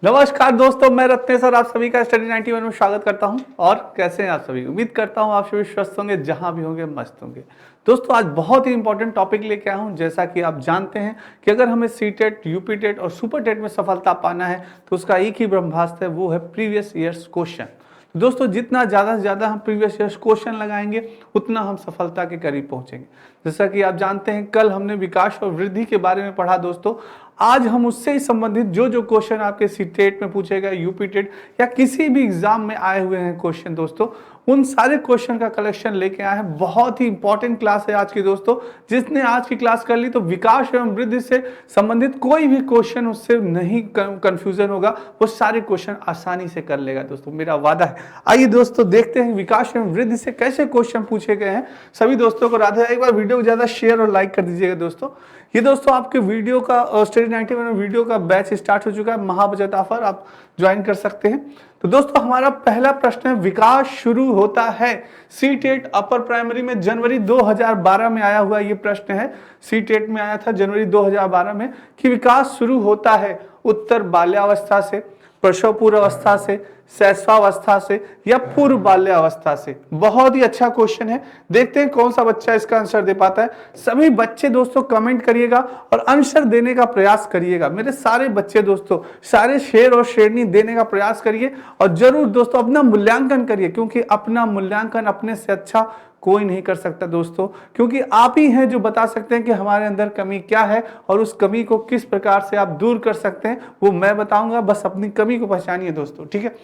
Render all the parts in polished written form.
नमस्कार दोस्तों, मैं रत्नेश्वर आप सभी का स्टडी 91 में स्वागत करता हूं। और कैसे हैं आप सभी? उम्मीद करता हूं आप सभी स्वस्थ होंगे, जहां भी होंगे मस्त होंगे। दोस्तों आज बहुत ही इंपॉर्टेंट टॉपिक लेके आया हूं। जैसा कि आप जानते हैं कि अगर हमें सीटेट, यूपीटेट और सुपरटेट में सफलता पाना है तो उसका एक ही ब्रह्मास्त्र है, वो है प्रीवियस ईयर्स क्वेश्चन। दोस्तों जितना ज़्यादा से ज़्यादा हम प्रीवियस ईयर्स क्वेश्चन लगाएंगे उतना हम सफलता के करीब पहुंचेंगे। जैसा कि आप जानते हैं कल हमने विकास और वृद्धि के बारे में पढ़ा दोस्तों। आज हम उससे ही संबंधित जो जो क्वेश्चन आपके सीटेट में पूछे गए, यूपीटेट या किसी भी एग्जाम में आए हुए हैं क्वेश्चन दोस्तों, उन सारे क्वेश्चन का कलेक्शन लेके आए हैं। बहुत ही इंपॉर्टेंट क्लास है आज की दोस्तों। जिसने आज की क्लास कर ली तो विकास एवं वृद्धि से संबंधित कोई भी क्वेश्चन उससे नहीं कंफ्यूजन होगा, वो सारे क्वेश्चन आसानी से कर लेगा दोस्तों, मेरा वादा है। आइए दोस्तों देखते हैं विकास एवं वृद्धि से कैसे क्वेश्चन पूछे गए हैं। सभी दोस्तों को राधे। एक बार वीडियो को ज्यादा शेयर और लाइक कर दीजिएगा दोस्तों। ये दोस्तों आपके वीडियो का स्टडी 91 में वीडियो का बैच स्टार्ट हो चुका है, महाबचत ऑफर, आप ज्वाइन कर सकते हैं। तो दोस्तों हमारा पहला प्रश्न है, विकास शुरू होता है। सीटेट अपर प्राइमरी में जनवरी 2012 में आया हुआ ये प्रश्न है। सीटेट में आया था जनवरी 2012 में कि विकास शुरू होता है उत्तर बाल्यावस्था से, प्रसव पूर्व अवस्था से, शैशवावस्था से या पूर्व बाल्यावस्था से। बहुत ही अच्छा क्वेश्चन है। देखते हैं कौन सा बच्चा इसका आंसर दे पाता है। सभी बच्चे दोस्तों कमेंट करिएगा और आंसर देने का प्रयास करिएगा। मेरे सारे बच्चे दोस्तों सारे शेर और शेरनी देने का प्रयास करिए और जरूर दोस्तों अपना मूल्यांकन करिए, क्योंकि अपना मूल्यांकन अपने से अच्छा कोई नहीं कर सकता दोस्तों, क्योंकि आप ही हैं जो बता सकते हैं कि हमारे अंदर कमी क्या है और उस कमी को किस प्रकार से आप दूर कर सकते हैं, वो मैं बताऊंगा। बस अपनी कमी को पहचानिए दोस्तों, ठीक है।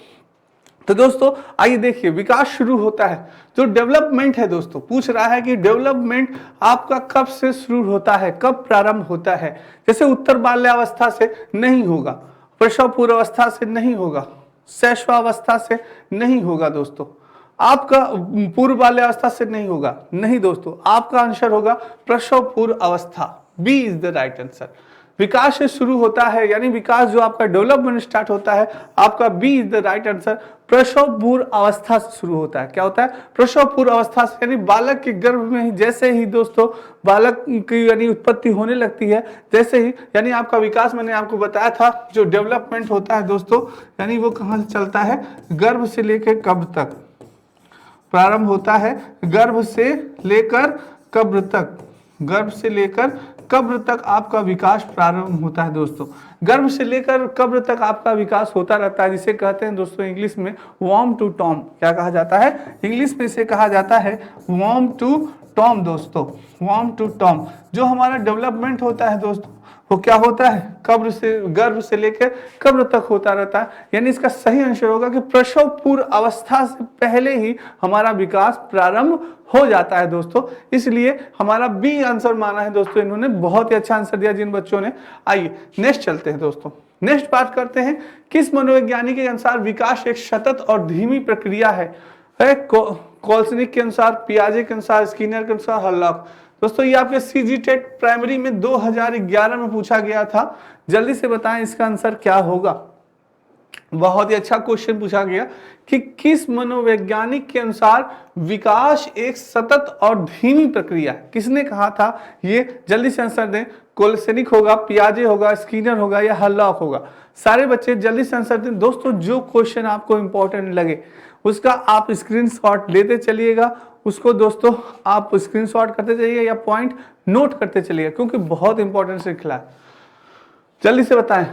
तो दोस्तों आइए देखिए, विकास शुरू होता है। जो डेवलपमेंट है दोस्तों, पूछ रहा है कि डेवलपमेंट आपका कब से शुरू होता है, कब प्रारंभ होता है। जैसे उत्तर बाल्यावस्था से नहीं होगा, प्रसव पूर्वावस्था से नहीं होगा, शैशवावस्था से नहीं होगा दोस्तों, आपका पूर्व बाल्यावस्था से नहीं होगा। नहीं दोस्तों, आपका आंसर होगा प्रसव पूर्व अवस्था। B is the right answer. विकास से शुरू होता है, यानी विकास जो आपका डेवलपमेंट स्टार्ट होता है, आपका B is the right answer. प्रसव पूर्व अवस्था से शुरू होता है। क्या होता है? प्रसव पूर्व अवस्था से, यानी बालक के गर्भ में ही जैसे ही दोस्तों बालक की यानी उत्पत्ति होने लगती है, जैसे ही यानी आपका विकास, मैंने आपको बताया था जो डेवलपमेंट होता है दोस्तों, यानी वो कहाँ से चलता है? गर्भ से लेकर कब तक प्रारंभ होता है? गर्भ से लेकर कब्र तक, गर्भ से लेकर कब्र तक आपका विकास प्रारंभ होता है दोस्तों। गर्भ से लेकर कब्र तक आपका विकास होता रहता है, जिसे कहते हैं दोस्तों इंग्लिश में वॉर्म टू टॉम। क्या कहा जाता है? इंग्लिश में इसे कहा जाता है वॉर्म टू टॉम दोस्तों, वॉर्म टू टॉम। जो हमारा डेवलपमेंट होता है दोस्तों, वो क्या होता है? कब्र से, गर्भ से लेकर कब्र तक होता रहता है। यानी इसका सही आंसर होगा कि प्रसव पूर्व अवस्था से पहले ही हमारा विकास प्रारंभ हो जाता है दोस्तों। इसलिए हमारा बी आंसर माना है दोस्तों इन्होंने। बहुत ही अच्छा आंसर दिया जिन बच्चों ने। आइए नेक्स्ट चलते हैं दोस्तों। नेक्स्ट बात करते हैं, किस मनोवैज्ञानिक के अनुसार विकास एक सतत और धीमी प्रक्रिया है? कोल्सनिक के अनुसार, पियाजे के अनुसार, स्किनर के अनुसार, हर्लॉक। दोस्तों ये आपके सीजीटेट प्राइमरी में 2011 में पूछा गया था। जल्दी से बताएं इसका आंसर क्या होगा। बहुत ही अच्छा क्वेश्चन पूछा गया कि किस मनोवैज्ञानिक के अनुसार विकास एक सतत और धीमी प्रक्रिया है। किसने कहा था ये? जल्दी से आंसर दें। कोल्सनिक होगा, पियाजे होगा, स्किनर होगा या हर्लॉक होगा? सारे बच्चे जल्दी से आंसर दें दोस्तों। जो क्वेश्चन आपको इंपॉर्टेंट लगे उसका आप स्क्रीनशॉट लेते चलिएगा, उसको दोस्तों आप स्क्रीनशॉट करते जाइए या पॉइंट नोट करते चलिएगा, क्योंकि बहुत इंपॉर्टेंट श्रृंखला है। जल्दी से बताएं।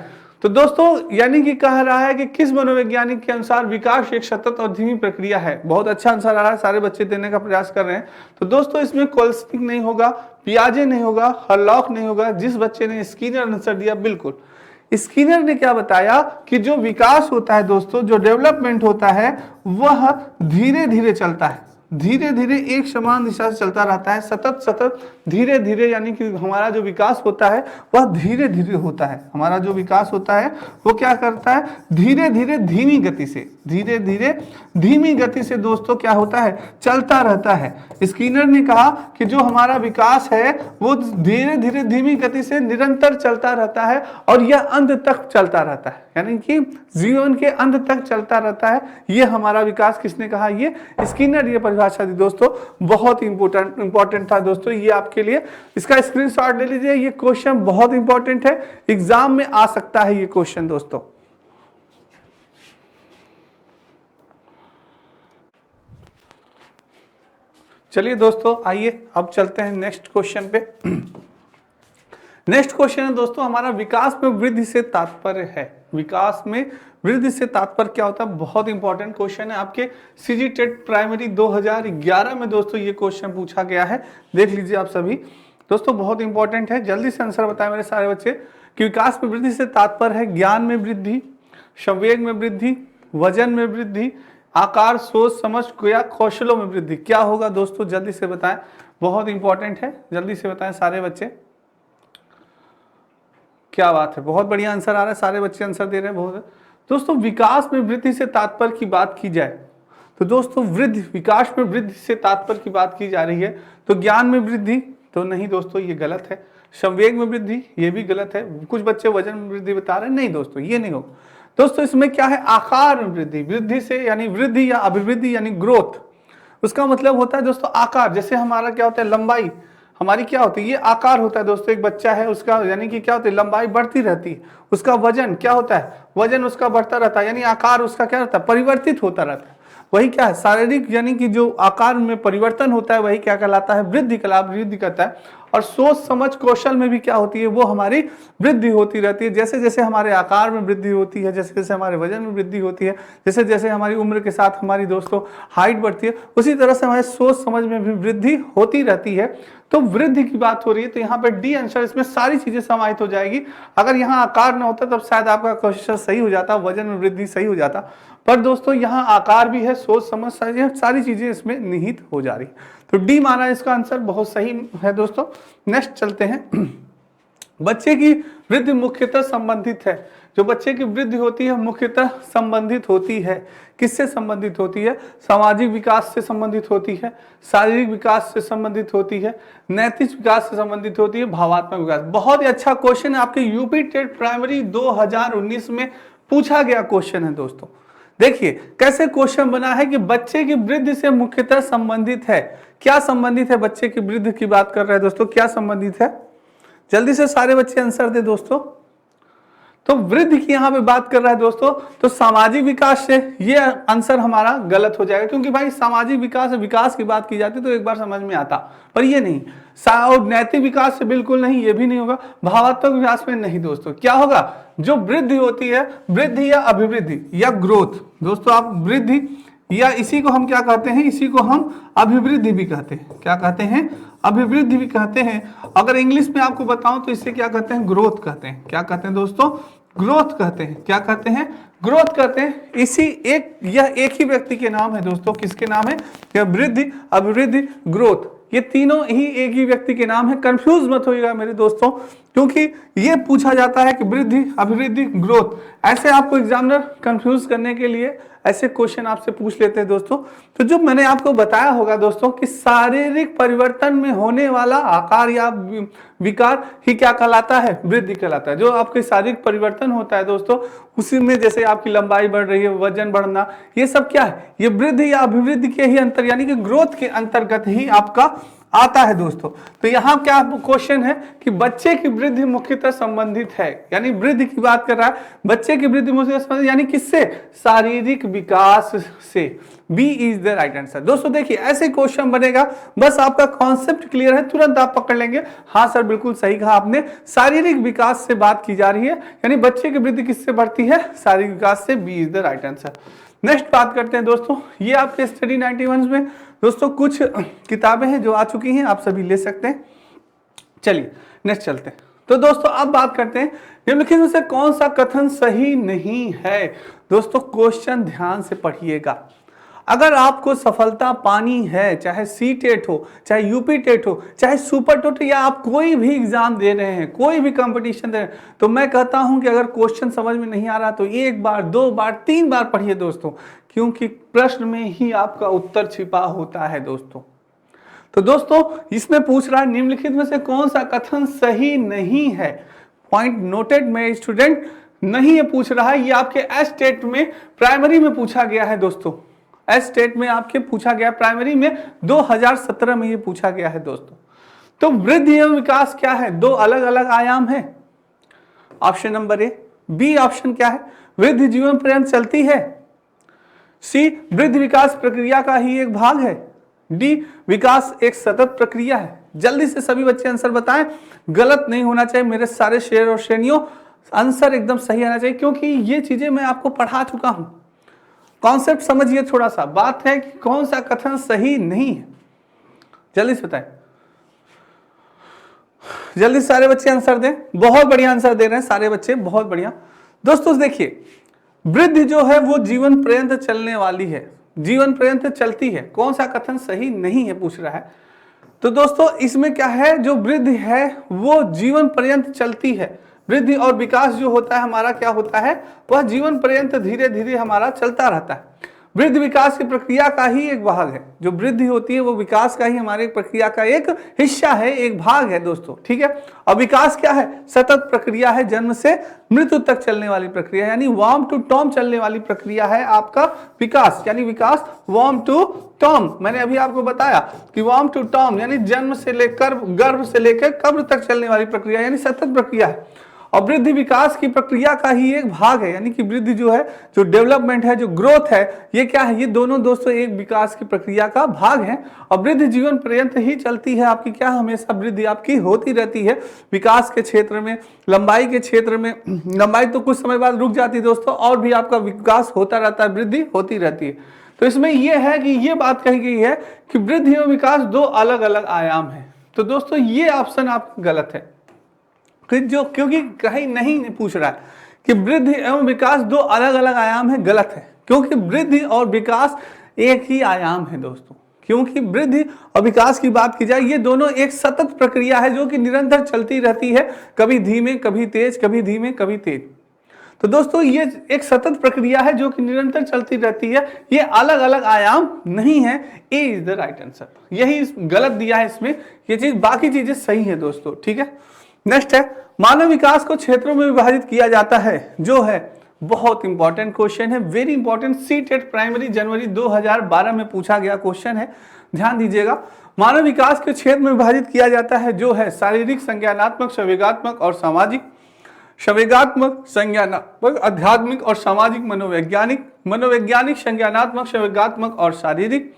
तो दोस्तों यानी कि कह रहा है कि किस मनोवैज्ञानिक के अनुसार विकास एक सतत और धीमी प्रक्रिया है। बहुत अच्छा आंसर आ रहा है, सारे बच्चे देने का प्रयास कर रहे हैं। तो दोस्तों इसमें कोल्सनिक नहीं होगा, पियाजे नहीं होगा, हर्लॉक नहीं होगा। जिस बच्चे ने स्किनर आंसर दिया, बिल्कुल स्किनर ने क्या बताया कि जो विकास होता है दोस्तों, जो डेवलपमेंट होता है, वह धीरे धीरे चलता है, धीरे धीरे एक समान दिशा से चलता रहता है, सतत सतत धीरे धीरे। यानी कि हमारा जो विकास होता है वह धीरे धीरे होता है। हमारा जो विकास होता है वो क्या करता है? धीरे धीरे धीमी गति से, धीरे धीरे धीमी गति से दोस्तों क्या होता है? चलता रहता है। स्किनर ने कहा कि जो हमारा विकास है वो धीरे धीरे धीमी गति से निरंतर चलता रहता है और यह अंत तक चलता रहता है, यानी कि जीवन के अंत तक चलता रहता है। ये हमारा विकास किसने कहा? ये स्किनर। ये परिभाषा दी दोस्तों, बहुत इंपॉर्टेंट था दोस्तों ये आपके लिए। इसका स्क्रीनशॉट ले लीजिए, ये क्वेश्चन बहुत इंपॉर्टेंट है, एग्जाम में आ सकता है ये क्वेश्चन दोस्तों। चलिए दोस्तों, आइए अब चलते हैं नेक्स्ट क्वेश्चन पे। नेक्स्ट क्वेश्चन है दोस्तों हमारा, विकास में वृद्धि से तात्पर्य है। विकास में वृद्धि से तात्पर्य क्या होता है? बहुत इंपॉर्टेंट क्वेश्चन है, आपके सीजी टेट प्राइमरी 2011 में दोस्तों ये क्वेश्चन पूछा गया है। देख लीजिए आप सभी दोस्तों, बहुत इंपॉर्टेंट है। जल्दी से आंसर बताएं मेरे सारे बच्चे कि विकास में वृद्धि से तात्पर्य है ज्ञान में वृद्धि, संवेग में वृद्धि, वजन में वृद्धि, आकार, सोच समझ या कौशलों में वृद्धि। क्या होगा दोस्तों? जल्दी से बताएं, बहुत इंपॉर्टेंट है, जल्दी से बताएं सारे बच्चे। क्या बात है, बहुत बढ़िया आंसर आ रहा है, सारे बच्चे आंसर दे रहे हैं। बहुत दोस्तों, विकास में वृद्धि से तात्पर्य की बात की जाए तो दोस्तों वृद्धि, विकास में वृद्धि से तात्पर्य की बात की जा रही है तो ज्ञान में वृद्धि तो नहीं दोस्तों, ये गलत है। संवेग में वृद्धि ये भी गलत है। कुछ बच्चे वजन में वृद्धि बता रहे हैं, नहीं दोस्तों ये नहीं होगा। दोस्तों इसमें क्या है? आकार में वृद्धि, वृद्धि से यानी वृद्धि या अभिवृद्धि यानी ग्रोथ, उसका मतलब होता है दोस्तों आकार। जैसे हमारा क्या होता है, लंबाई हमारी क्या होती है, ये आकार होता है दोस्तों। एक बच्चा है उसका यानी कि क्या होता है, लंबाई बढ़ती रहती है। उसका वजन क्या होता है, वजन उसका बढ़ता रहता है, यानी आकार उसका क्या रहता है, परिवर्तित होता रहता है। वही क्या है, शारीरिक यानी कि जो आकार में परिवर्तन होता है वही क्या कहलाता है, वृद्धि वृद्धि करता है। और सोच समझ कौशल में भी क्या होती है, वो हमारी वृद्धि होती रहती है। जैसे जैसे हमारे आकार में वृद्धि होती है, जैसे जैसे हमारे वजन में वृद्धि होती है, जैसे जैसे हमारी उम्र के साथ हमारी दोस्तों हाइट बढ़ती है, उसी तरह से हमारे सोच समझ में भी वृद्धि होती रहती है। तो वृद्धि की बात हो रही है तो यहाँ पे डी आंसर, इसमें सारी चीजें समाहित हो जाएगी। अगर यहाँ आकार ना होता तब शायद आपका क्वेश्चन सही हो जाता, वजन में वृद्धि सही हो जाता, पर दोस्तों यहाँ आकार भी है, सोच समझ सारी चीजें इसमें निहित हो जा रही है। तो डी माना इसका आंसर, बहुत सही है दोस्तों। नेक्स्ट चलते हैं। बच्चे की वृद्धि मुख्यतः संबंधित है। जो बच्चे की वृद्धि होती है मुख्यतः संबंधित होती है, किससे संबंधित होती है? सामाजिक विकास से संबंधित होती है, शारीरिक विकास से संबंधित होती है, नैतिक विकास से संबंधित होती है, भावात्मक विकास। बहुत ही अच्छा क्वेश्चन है, आपके यूपी टेट प्राइमरी 2019 में पूछा गया क्वेश्चन है दोस्तों। देखिए कैसे क्वेश्चन बना है कि बच्चे की वृद्धि से मुख्यतः संबंधित है। क्या संबंधित है? बच्चे की वृद्धि की बात कर रहे हैं दोस्तों, क्या संबंधित है? जल्दी से सारे बच्चे आंसर दे दोस्तों। तो वृद्धि की यहां पे बात कर रहा है दोस्तों, तो सामाजिक विकास से ये आंसर हमारा गलत हो जाएगा, क्योंकि भाई सामाजिक विकास की बात की जाती तो एक बार समझ में आता, पर ये नहीं। और नैतिक विकास से बिल्कुल नहीं, ये भी नहीं होगा। भावात्मक विकास में नहीं दोस्तों। क्या होगा? जो वृद्धि होती है, वृद्धि या अभिवृद्धि या ग्रोथ दोस्तों, आप वृद्धि या इसी को हम क्या कहते हैं, इसी को हम अभिवृद्धि भी कहते हैं। क्या कहते हैं? अभिवृद्धि भी कहते हैं। अगर इंग्लिश में आपको बताऊं तो इसे क्या कहते हैं? ग्रोथ कहते हैं। क्या कहते हैं दोस्तों? ग्रोथ कहते हैं। क्या कहते हैं? ग्रोथ कहते हैं। यह एक ही व्यक्ति के नाम है दोस्तों। किसके नाम है? यह वृद्धि, अभिवृद्धि, ग्रोथ, ये तीनों ही एक ही व्यक्ति के नाम है। कंफ्यूज मत होइएगा मेरे दोस्तों, क्योंकि ये पूछा जाता है कि वृद्धि, अभिवृद्धि, ग्रोथ, ऐसे आपको एग्जामिनर कंफ्यूज करने के लिए ऐसे क्वेश्चन आपसे पूछ लेते हैं दोस्तों। तो जो मैंने आपको बताया होगा दोस्तों कि शारीरिक परिवर्तन में होने वाला आकार या विकार ही क्या कहलाता है? वृद्धि कहलाता है। जो आपके शारीरिक परिवर्तन होता है दोस्तों, उसी में जैसे आपकी लंबाई बढ़ रही है, वजन बढ़ना, ये सब क्या है? ये वृद्धि या अभिवृद्धि के ही अंतर यानी कि ग्रोथ के अंतर्गत ही आपका आता है दोस्तों। तो यहाँ क्या क्वेश्चन है कि बच्चे की वृद्धि मुख्यतः संबंधित है, यानी वृद्धि की बात कर रहा है। बच्चे की वृद्धि मुख्यतः संबंधित यानी किससे? शारीरिक विकास से। B is the right answer दोस्तों। देखिए ऐसे क्वेश्चन बनेगा, बस आपका कॉन्सेप्ट क्लियर है, तुरंत आप पकड़ लेंगे। हाँ सर बिल्कुल सही कहा आपने, शारीरिक विकास से बात की जा रही है, यानी बच्चे की वृद्धि किससे बढ़ती है? शारीरिक विकास से। B is the right answer. Next बात करते हैं दोस्तों, ये आपके स्टडी 91 में दोस्तों कुछ किताबें हैं जो आ चुकी हैं, आप सभी ले सकते हैं। चलिए नेक्स्ट चलते हैं। तो दोस्तों अब बात करते हैं निम्नलिखित में से कौन सा कथन सही नहीं है। दोस्तों क्वेश्चन ध्यान से पढ़िएगा। अगर आपको सफलता पानी है, चाहे सी टेट हो, चाहे यूपी टेट हो, चाहे सुपर टेट, या आप कोई भी एग्जाम दे रहे हैं, कोई भी कंपटीशन दे रहे हैं, तो मैं कहता हूं कि अगर क्वेश्चन समझ में नहीं आ रहा तो एक बार, दो बार, तीन बार पढ़िए दोस्तों, क्योंकि प्रश्न में ही आपका उत्तर छिपा होता है दोस्तों। तो दोस्तों इसमें पूछ रहा है निम्नलिखित में से कौन सा कथन सही नहीं है। पॉइंट नोटेड मेरे स्टूडेंट, नहीं ये पूछ रहा है, ये आपके एस टेट में प्राइमरी में पूछा गया है दोस्तों। एस टेट में आपके पूछा गया, प्राइमरी में 2017 में ये पूछा गया है दोस्तों। तो वृद्धि एवं विकास क्या है? दो अलग अलग आयाम है। Option number A. B option क्या है? वृद्धि जीवन पर्यंत चलती है। सी वृद्धि विकास प्रक्रिया का ही एक भाग है। डी, विकास एक सतत प्रक्रिया है। जल्दी से सभी बच्चे आंसर बताएं, गलत नहीं होना चाहिए मेरे सारे शेर और श्रेणियों, आंसर एकदम सही आना चाहिए, क्योंकि ये चीजें मैं आपको पढ़ा चुका हूं। कॉन्सेप्ट समझिए थोड़ा सा, बात है कि कौन सा कथन सही नहीं है। जल्दी से बताएं, जल्दी सारे बच्चे आंसर दें। बहुत बढ़िया आंसर दे रहे हैं सारे बच्चे, बहुत बढ़िया। दोस्तों देखिए, वृद्धि जो है वो जीवन पर्यंत चलने वाली है, जीवन पर्यंत चलती है, कौन सा कथन सही नहीं है पूछ रहा है। तो दोस्तों इसमें क्या है, जो वृद्धि है वो जीवन पर्यंत चलती है। वृद्धि और विकास जो होता है हमारा क्या होता है, वह जीवन पर्यंत धीरे धीरे हमारा चलता रहता है। वृद्धि विकास की प्रक्रिया का ही एक भाग है, जो वृद्धि होती है वो विकास का ही हमारे प्रक्रिया का एक हिस्सा है, एक भाग है दोस्तों, ठीक है। और विकास क्या है, सतत प्रक्रिया है, जन्म से मृत्यु तक चलने वाली प्रक्रिया, यानी वर्म टू टॉम चलने वाली प्रक्रिया है आपका विकास, यानी विकास वर्म टू टॉम। मैंने अभी आपको बताया कि वर्म टू टॉम यानी जन्म से लेकर, गर्भ से लेकर कब्र तक चलने वाली प्रक्रिया, यानी सतत प्रक्रिया है। और वृद्धि विकास की प्रक्रिया का ही एक भाग है, यानी कि वृद्धि जो है, जो डेवलपमेंट है, जो ग्रोथ है, ये क्या है, ये दोनों दोस्तों एक विकास की प्रक्रिया का भाग है। और वृद्धि जीवन पर्यंत ही चलती है आपकी, क्या हमेशा वृद्धि आपकी होती रहती है विकास के क्षेत्र में। लंबाई के क्षेत्र में लंबाई तो कुछ समय बाद रुक जाती है दोस्तों, और भी आपका विकास होता रहता है, वृद्धि होती रहती है। तो इसमें यह है कि ये बात कही गई है कि वृद्धि और विकास दो अलग अलग आयाम है। तो दोस्तों ये ऑप्शन आपका गलत है, क्योंकि कहीं नहीं पूछ रहा है कि वृद्धि एवं विकास दो अलग अलग आयाम है, गलत है। क्योंकि वृद्धि और विकास एक ही आयाम है दोस्तों, क्योंकि वृद्धि और विकास की बात की जाए, ये दोनों एक सतत प्रक्रिया है जो कि निरंतर चलती रहती है, कभी धीमे कभी तेज, कभी धीमे कभी तेज। तो दोस्तों ये एक सतत प्रक्रिया है जो कि निरंतर चलती रहती है, ये अलग अलग आयाम नहीं है। ए इज द राइट आंसर, यही गलत दिया है इसमें, ये चीज, बाकी चीजें सही है दोस्तों, ठीक है। नेक्स्ट है, मानव विकास को क्षेत्रों में विभाजित किया जाता है, जो है बहुत इंपॉर्टेंट क्वेश्चन है, वेरी इंपॉर्टेंट, सीटेट प्राइमरी जनवरी 2012 में पूछा गया क्वेश्चन है, ध्यान दीजिएगा। मानव विकास के क्षेत्र में विभाजित किया जाता है, जो है शारीरिक, संज्ञानात्मक, संवेगात्मक और सामाजिक। संवेगात्मक, संज्ञानात्मक, आध्यात्मिक और सामाजिक, मनोवैज्ञानिक, मनोवैज्ञानिक, संज्ञानात्मक, संवेगात्मक और शारीरिक,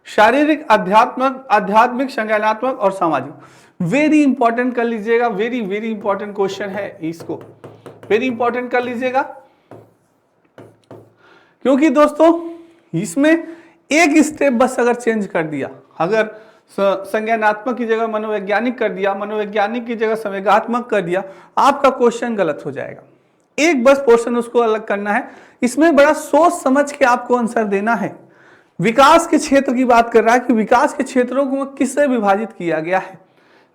शारीरिक, आध्यात्मिक, आध्यात्मिक, संज्ञानात्मक और सामाजिक। वेरी इंपॉर्टेंट कर लीजिएगा, वेरी वेरी इंपॉर्टेंट क्वेश्चन है, इसको वेरी इंपॉर्टेंट कर लीजिएगा, क्योंकि दोस्तों इसमें एक स्टेप बस अगर चेंज कर दिया, अगर संज्ञानात्मक की जगह मनोवैज्ञानिक कर दिया, मनोवैज्ञानिक की जगह संवेगात्मक कर दिया, आपका क्वेश्चन गलत हो जाएगा। एक बस पोर्शन उसको अलग करना है, इसमें बड़ा सोच समझ के आपको आंसर देना है। विकास के क्षेत्र की बात कर रहा है कि विकास के क्षेत्रों को किससे विभाजित किया गया है।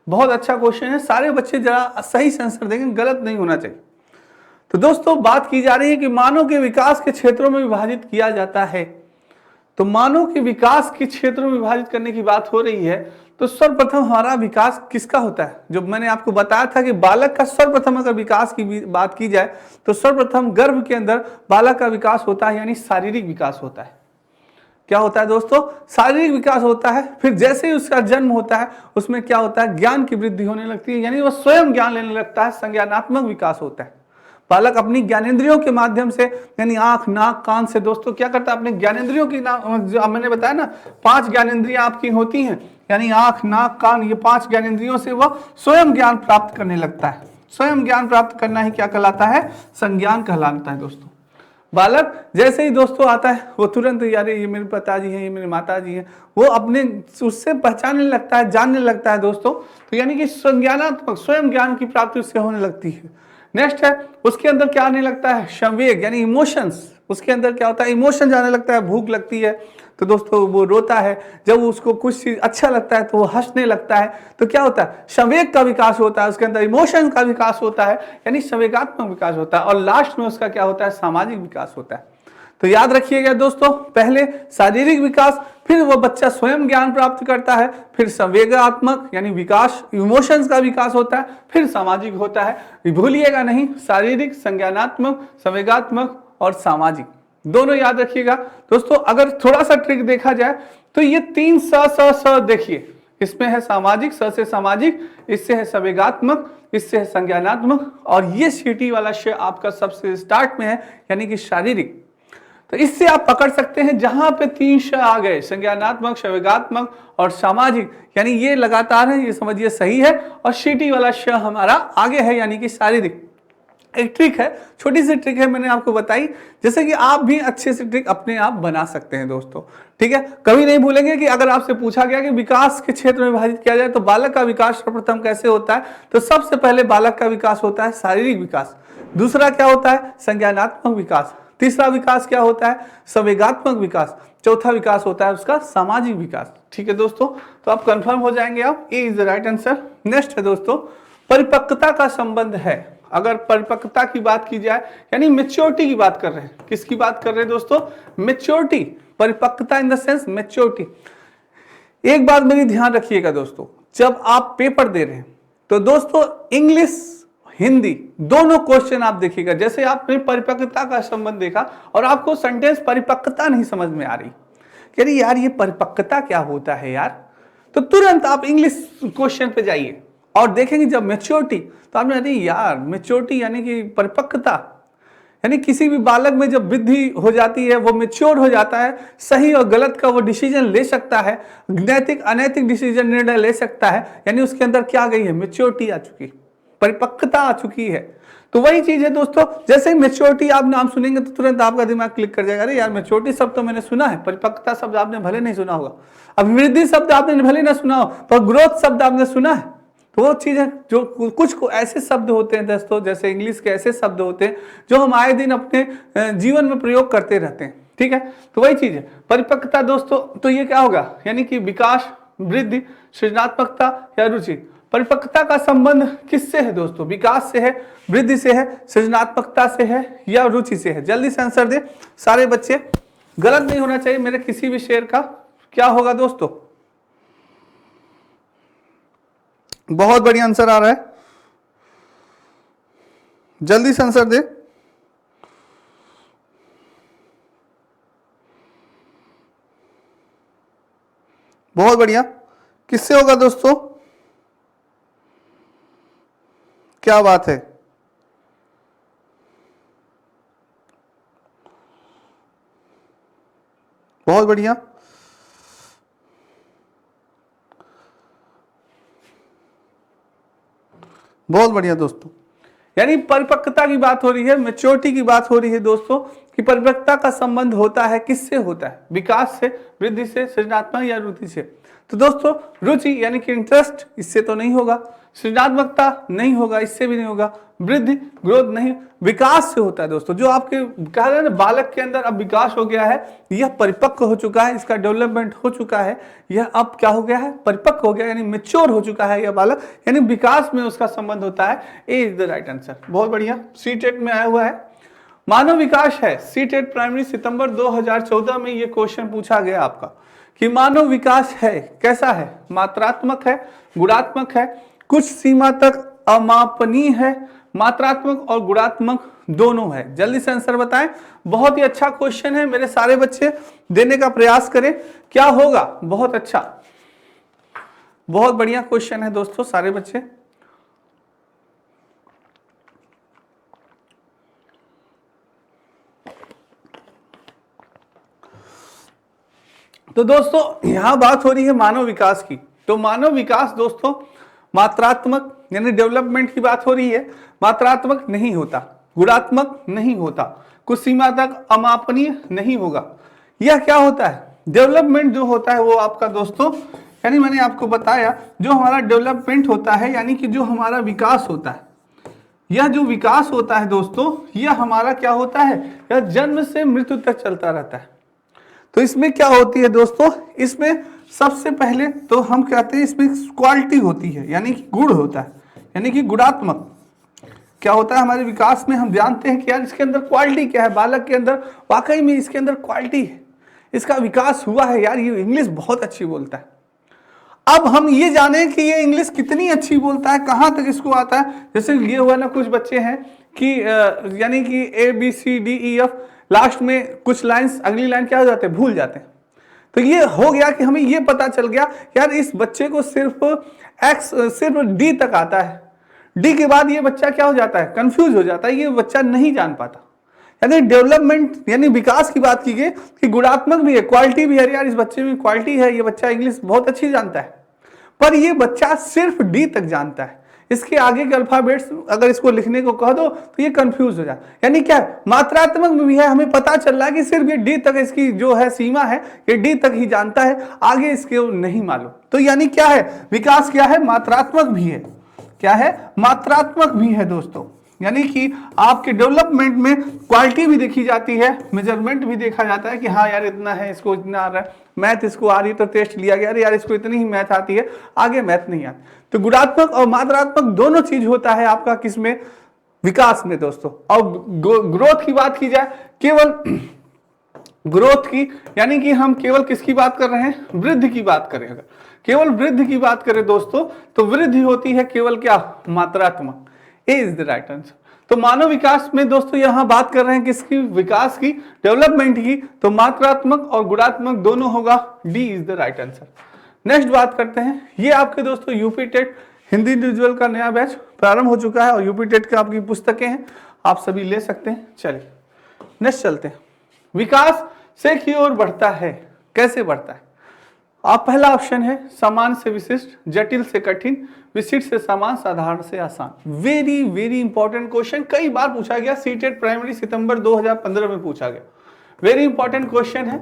बहुत अच्छा क्वेश्चन है, सारे बच्चे जरा सही से आंसर देंगे, गलत नहीं होना चाहिए। तो दोस्तों बात की जा रही है कि मानव के विकास के क्षेत्रों में विभाजित किया जाता है, तो मानव के विकास के क्षेत्रों में विभाजित करने की बात हो रही है, तो सर्वप्रथम हमारा विकास किसका होता है, जो मैंने आपको बताया था कि बालक का सर्वप्रथम अगर विकास की बात की जाए तो सर्वप्रथम गर्भ के अंदर बालक का विकास होता है, यानी शारीरिक विकास होता है। क्या होता है दोस्तों, शारीरिक विकास होता है। फिर जैसे ही उसका जन्म होता है उसमें क्या होता है, ज्ञान की वृद्धि होने लगती है, यानी वह स्वयं ज्ञान लेने लगता है, संज्ञानात्मक विकास होता है। बालक अपनी ज्ञानेंद्रियों के माध्यम से, यानी आंख, नाक, कान से दोस्तों क्या करता है, अपने ज्ञानेंद्रियों की, मैंने बताया ना 5 ज्ञानेंद्रियां आपकी होती हैं, यानी आंख, नाक, कान, ये 5 ज्ञानेंद्रियों से वह स्वयं ज्ञान प्राप्त करने लगता है। स्वयं ज्ञान प्राप्त करना ही क्या कहलाता है, संज्ञान कहलाता है दोस्तों। बालक जैसे ही दोस्तों आता है वो तुरंत, यार ये मेरे पिताजी हैं, ये मेरे माताजी हैं, वो अपने उससे पहचानने लगता है, जानने लगता है दोस्तों। तो यानी कि संज्ञानात्मक, स्वयं ज्ञान की प्राप्ति उससे होने लगती है। नेक्स्ट है, उसके अंदर क्या आने लगता है, संवेग, यानी इमोशंस। उसके अंदर क्या होता है, इमोशन जाने लगता है, भूख लगती है तो दोस्तों वो रोता है, जब उसको कुछ चीज अच्छा लगता है तो वो हंसने लगता है, तो क्या होता है, संवेग का विकास होता है, उसके अंदर इमोशन का विकास होता है, यानी संवेगात्मक विकास होता है। और लास्ट में उसका क्या होता है, सामाजिक विकास होता है। तो याद रखिएगा दोस्तों, पहले शारीरिक विकास, फिर वो बच्चा स्वयं ज्ञान प्राप्त करता है, फिर संवेगात्मक यानी विकास, इमोशंस का विकास होता है, फिर सामाजिक होता है। भूलिएगा नहीं, शारीरिक, संज्ञानात्मक, संवेगात्मक और सामाजिक दोनों याद रखिएगा दोस्तों। अगर थोड़ा सा ट्रिक देखा जाए तो ये 3 स देखिए, इसमें है सामाजिक, स से सामाजिक, इससे है संवेगात्मक, इससे है संज्ञानात्मक, और ये सीटी वाला श आपका सबसे स्टार्ट में है, यानी कि शारीरिक। तो इससे आप पकड़ सकते हैं जहां पे 3 श आ गए, संज्ञानात्मक, संवेगात्मक और सामाजिक, यानी ये लगातार है, ये समझिए सही है। और शीटी वाला श हमारा आगे है, यानी कि शारीरिक। एक ट्रिक है, छोटी सी ट्रिक है, मैंने आपको बताई, जैसे कि आप भी अच्छे से ट्रिक अपने आप बना सकते हैं दोस्तों। ठीक है, कभी नहीं भूलेंगे कि अगर आपसे पूछा गया कि विकास के क्षेत्र में विभाजित किया जाए तो बालक का विकास सर्वप्रथम कैसे होता है, तो सबसे पहले बालक का विकास होता है शारीरिक विकास, दूसरा क्या होता है संज्ञानात्मक विकास, तीसरा विकास क्या होता है संवेगात्मक विकास, चौथा विकास होता है उसका सामाजिक विकास। ठीक है दोस्तों, तो आप कंफर्म हो जाएंगे, आप A is the right answer. Next है दोस्तों, परिपक्वता का संबंध है। अगर परिपक्वता की बात की जाए, यानी मेच्योरिटी की बात कर रहे हैं, किसकी बात कर रहे हैं दोस्तों, मेच्योरिटी, परिपक्वता इन द सेंस मेच्योरिटी। एक बात मेरी ध्यान रखिएगा दोस्तों, जब आप पेपर दे रहे हैं तो दोस्तों इंग्लिश हिंदी दोनों क्वेश्चन आप देखिएगा, जैसे आपने परिपक्वता का संबंध देखा और आपको सेंटेंस परिपक्वता नहीं समझ में आ रही, कह रही यार ये परिपक्वता क्या होता है यार, तो तुरंत आप इंग्लिश क्वेश्चन पे जाइए और देखेंगे जब मेच्योरिटी, तो आपने अरे यार मेच्योरिटी यानी कि परिपक्वता, यानी किसी भी बालक में जब वृद्धि हो जाती है, वो मेच्योर हो जाता है, सही और गलत का वो डिसीजन ले सकता है, नैतिक अनैतिक डिसीजन निर्णय ले सकता है, यानी उसके अंदर क्या आ गई है, मेच्योरिटी आ चुकी, परिपक्वता आ चुकी है। तो वही चीज है दोस्तों, जैसे ही मेच्योरिटी आप नाम सुनेंगे तो तुरंत आपका दिमाग क्लिक कर जाएगा, अरे यार मेच्योरिटी शब्द तो मैंने सुना है, परिपक्वता शब्द आपने भले नहीं सुना होगा, अभिवृद्धि शब्द आपने भले ना सुना हो, पर ग्रोथ शब्द आपने सुना है। तो वो चीज है जो कुछ को ऐसे शब्द होते हैं दोस्तों, जैसे इंग्लिश के ऐसे शब्द होते हैं जो हम आए दिन अपने जीवन में प्रयोग करते रहते हैं। ठीक है, तो वही चीज है परिपक्वता दोस्तों। तो ये क्या होगा, यानी कि विकास, वृद्धि, सृजनात्मकता या रुचि। परिपक्वता का संबंध किससे है दोस्तों, विकास से है, वृद्धि से है, सृजनात्मकता से है या रुचि से है। जल्दी से आंसर दे सारे बच्चे, गलत नहीं होना चाहिए मेरे किसी भी शेर का। क्या होगा दोस्तों, बहुत बढ़िया आंसर आ रहा है, जल्दी से आंसर दे। बहुत बढ़िया, किससे होगा दोस्तों, क्या बात है, बहुत बढ़िया। बहुत बढ़िया दोस्तों, यानी परिपक्वता की बात हो रही है, मैच्योरिटी की बात हो रही है दोस्तों, कि परिपक्वता का संबंध होता है किससे होता है, विकास से, वृद्धि से, सृजनात्मक या रुचि से। तो दोस्तों रुचि यानी कि इंटरेस्ट, इससे तो नहीं होगा, सृजनात्मकता नहीं होगा, इससे भी नहीं होगा, वृद्धि ग्रोथ नहीं, विकास से होता है दोस्तों। जो आपके कह रहे हैं ना बालक के अंदर अब विकास हो गया है, यह परिपक्व हो चुका है, इसका डेवलपमेंट हो चुका है, यह अब क्या हो गया है, परिपक्व हो गया, यानी मेच्योर हो चुका है यह बालक, यानी विकास में उसका संबंध होता है। ए इज द राइट आंसर। बहुत बढ़िया, सी टेट में आया हुआ है, मानव विकास है। सी टेट प्राइमरी सितंबर 2014 में ये क्वेश्चन पूछा गया आपका कि मानव विकास है कैसा है, मात्रात्मक है, गुणात्मक है, कुछ सीमा तक अमापनीय है, मात्रात्मक और गुणात्मक दोनों है। जल्दी से आंसर बताएं। बहुत ही अच्छा क्वेश्चन है, मेरे सारे बच्चे देने का प्रयास करें, क्या होगा, बहुत अच्छा, बहुत बढ़िया क्वेश्चन है दोस्तों सारे बच्चे। तो दोस्तों यहां बात हो रही है मानव विकास की, तो मानव विकास दोस्तों मात्रात्मक यानी डेवलपमेंट की बात हो रही है, मात्रात्मक नहीं होता, गुणात्मक नहीं होता, कुछ सीमा तक अमापनीय नहीं होगा। यह क्या होता है, डेवलपमेंट जो होता है वो आपका दोस्तों, यानी मैंने आपको बताया जो हमारा डेवलपमेंट होता है, यानी कि जो हमारा विकास होता है, यह जो विकास होता है दोस्तों, यह हमारा क्या होता है, यह जन्म से मृत्यु तक चलता रहता है। तो इसमें क्या होती है दोस्तों, इसमें सबसे पहले तो हम कहते हैं इसमें क्वालिटी होती है, यानी कि गुण होता है, यानी कि गुणात्मक क्या होता है हमारे विकास में। हम जानते हैं कि यार इसके अंदर क्वालिटी क्या है, बालक के अंदर वाकई में इसके अंदर क्वालिटी है, इसका विकास हुआ है, यार ये इंग्लिश बहुत अच्छी बोलता है। अब हम ये जाने कि ये इंग्लिश कितनी अच्छी बोलता है, कहाँ तक इसको आता है। जैसे ये हुआ ना, कुछ बच्चे हैं कि यानी कि ABCDEF लास्ट में कुछ लाइंस, अगली लाइन क्या हो जाते हैं, भूल जाते हैं। तो ये हो गया कि हमें ये पता चल गया यार इस बच्चे को सिर्फ D तक आता है, D के बाद ये बच्चा क्या हो जाता है, कंफ्यूज हो जाता है, ये बच्चा नहीं जान पाता। यानी डेवलपमेंट यानी विकास की बात की गई कि गुणात्मक भी है, क्वालिटी भी है, यार इस बच्चे में क्वालिटी है, ये बच्चा इंग्लिश बहुत अच्छी जानता है, पर ये बच्चा सिर्फ डी तक जानता है, इसके आगे के अल्फाबेट्स अगर इसको लिखने को कह दो तो ये कंफ्यूज हो जाए। यानी क्या मात्रात्मक में भी है, हमें पता चल रहा है कि सिर्फ ये डी तक इसकी जो है सीमा है, ये डी तक ही जानता है, आगे इसके नहीं मालूम। तो यानी क्या है, विकास क्या है, मात्रात्मक भी है। क्या है, मात्रात्मक भी है दोस्तों। यानी कि आपके डेवलपमेंट में क्वालिटी भी देखी जाती है, मेजरमेंट भी देखा जाता है कि हाँ यार इतना है, इसको इतना आ रहा है, मैथ इसको आ रही है तो टेस्ट लिया गया, अरे यार इसको इतनी ही मैथ आती है, आगे मैथ नहीं आती। तो गुणात्मक और मात्रात्मक दोनों चीज होता है आपका किसमें, विकास में दोस्तों। और ग्रोथ की बात की जाए, केवल ग्रोथ की, यानी कि हम केवल किसकी बात कर रहे हैं, वृद्धि की बात करें। अगर केवल वृद्धि की बात करें दोस्तों तो वृद्धि होती है केवल क्या, मात्रात्मक। ए इज द राइट आंसर। तो मानव विकास में दोस्तों यहां बात कर रहे हैं किसकी, विकास की, डेवलपमेंट की, तो मात्रात्मक और गुणात्मक दोनों होगा, D is the right answer. Next बात करते हैं, ये आपके दोस्तों यूपी टेट हिंदी इंडिविजुअल का नया बैच प्रारंभ हो चुका है और यूपी टेट की आपकी पुस्तकें हैं, आप सभी ले सकते हैं। चलिए नेक्स्ट चलते हैं, विकास से की ओर बढ़ता है, कैसे बढ़ता है। आप पहला ऑप्शन है सामान्य से विशिष्ट, जटिल से कठिन, विशिष्ट से सामान्य, साधारण से आसान। वेरी वेरी इंपॉर्टेंट क्वेश्चन, कई बार पूछा गया, सीटेट प्राइमरी सितंबर 2015 में पूछा गया, वेरी इंपॉर्टेंट क्वेश्चन है।